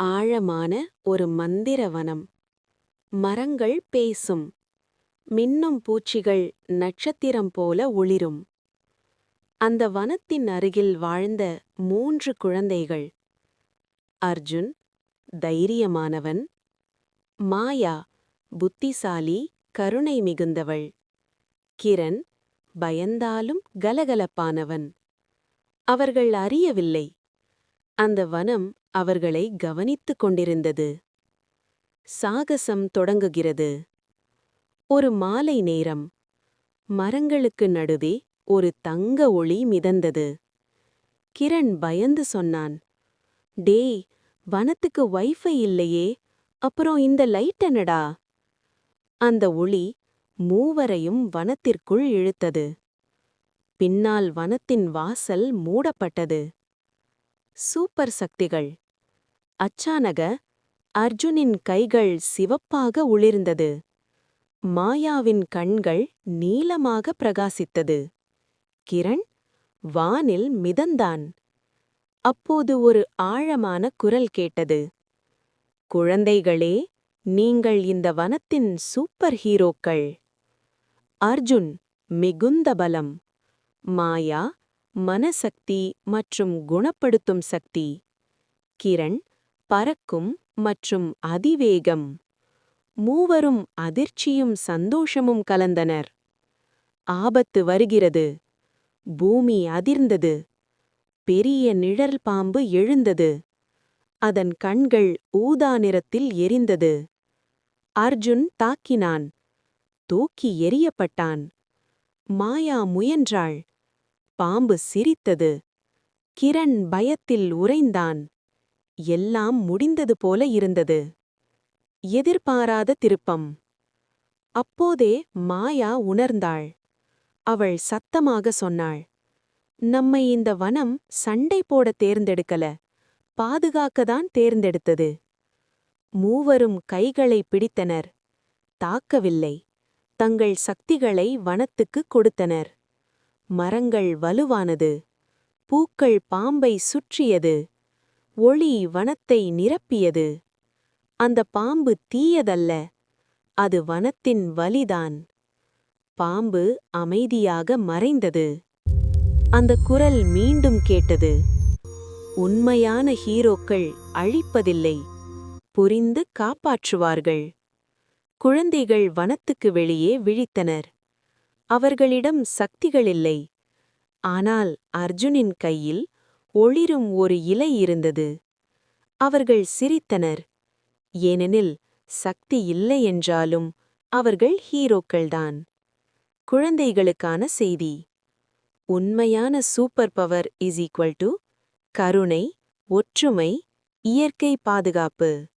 ஆழமான ஒரு மந்திர வனம். மரங்கள் பேசும். மின்னும் பூச்சிகள் நட்சத்திரம் போல ஒளிரும். அந்த வனத்தின் அருகில் வாழ்ந்த 3 குழந்தைகள். அர்ஜுன் தைரியமானவன். மாயா புத்திசாலி, கருணை மிகுந்தவள். கிரண் பயந்தாலும் கலகலப்பானவன். அவர்கள் அறியவில்லை, அந்த வனம் அவர்களை கவனித்துக் கொண்டிருந்தது. சாகசம் தொடங்குகிறது. ஒரு மாலை நேரம். மரங்களுக்கு நடுவே ஒரு தங்க ஒளி மிதந்தது. கிரண் பயந்து சொன்னான், டேய், வனத்துக்கு வைஃபை இல்லையே, அப்புறம் இந்த லைட் என்னடா? அந்த ஒளி மூவரையும் வனத்திற்குள் இழுத்தது. பின்னால் வனத்தின் வாசல் மூடப்பட்டது. சூப்பர் சக்திகள். அச்சானக அர்ஜுனின் கைகள் சிவப்பாக ஒளிர்ந்தது. மாயாவின் கண்கள் நீலமாக பிரகாசித்தது. கிரண் வானில் மிதந்தான். அப்போது ஒரு ஆழமான குரல் கேட்டது. குழந்தைகளே, நீங்கள் இந்த வனத்தின் சூப்பர் ஹீரோக்கள். அர்ஜுன் மிகுந்த பலம். மாயா மனசக்தி மற்றும் குணப்படுத்தும் சக்தி. கிரண் பறக்கும் மற்றும் அதிவேகம். மூவரும் அதிர்ச்சியும் சந்தோஷமும் கலந்தனர். ஆபத்து வருகிறது. பூமி அதிர்ந்தது. பெரிய நிழல் பாம்பு எழுந்தது. அதன் கண்கள் ஊதா நிறத்தில் எரிந்தது. அர்ஜுன் தாக்கினான். தூக்கி எறியப்பட்டான். மாயா முயன்றாள். பாம்பு சிரித்தது. கிரண் பயத்தில் உறைந்தான். எல்லாம் முடிந்தது போல இருந்தது. எதிர்பாராத திருப்பம். அப்போதே மாயா உணர்ந்தாள். அவள் சத்தமாக சொன்னாள், நம்மை இந்த வனம் சண்டை போட தேர்ந்தெடுக்கல, பாதுகாக்கத்தான் தேர்ந்தெடுத்தது. மூவரும் கைகளை பிடித்தனர். தாக்கவில்லை. தங்கள் சக்திகளை வனத்துக்கு கொடுத்தனர். மரங்கள் வலுவானது. பூக்கள் பாம்பை சுற்றியது. ஒளி வனத்தை நிரப்பியது. அந்த பாம்பு தீயதல்ல, அது வனத்தின் வலிதான். பாம்பு அமைதியாக மறைந்தது. அந்த குரல் மீண்டும் கேட்டது. உண்மையான ஹீரோக்கள் அழிப்பதில்லை, புரிந்து காப்பாற்றுவார்கள். குழந்தைகள் வனத்துக்கு வெளியே விழித்தனர். அவர்களிடம் சக்திகளில்லை. ஆனால் அர்ஜுனின் கையில் ஒளிரும் ஒரு இலை இருந்தது. அவர்கள் சிரித்தனர். ஏனெனில் சக்தி இல்லை என்றாலும் அவர்கள் ஹீரோக்கள்தான். குழந்தைகளுக்கான செய்தி. உண்மையான சூப்பர் பவர் = கருணை, ஒற்றுமை, இயற்கை பாதுகாப்பு.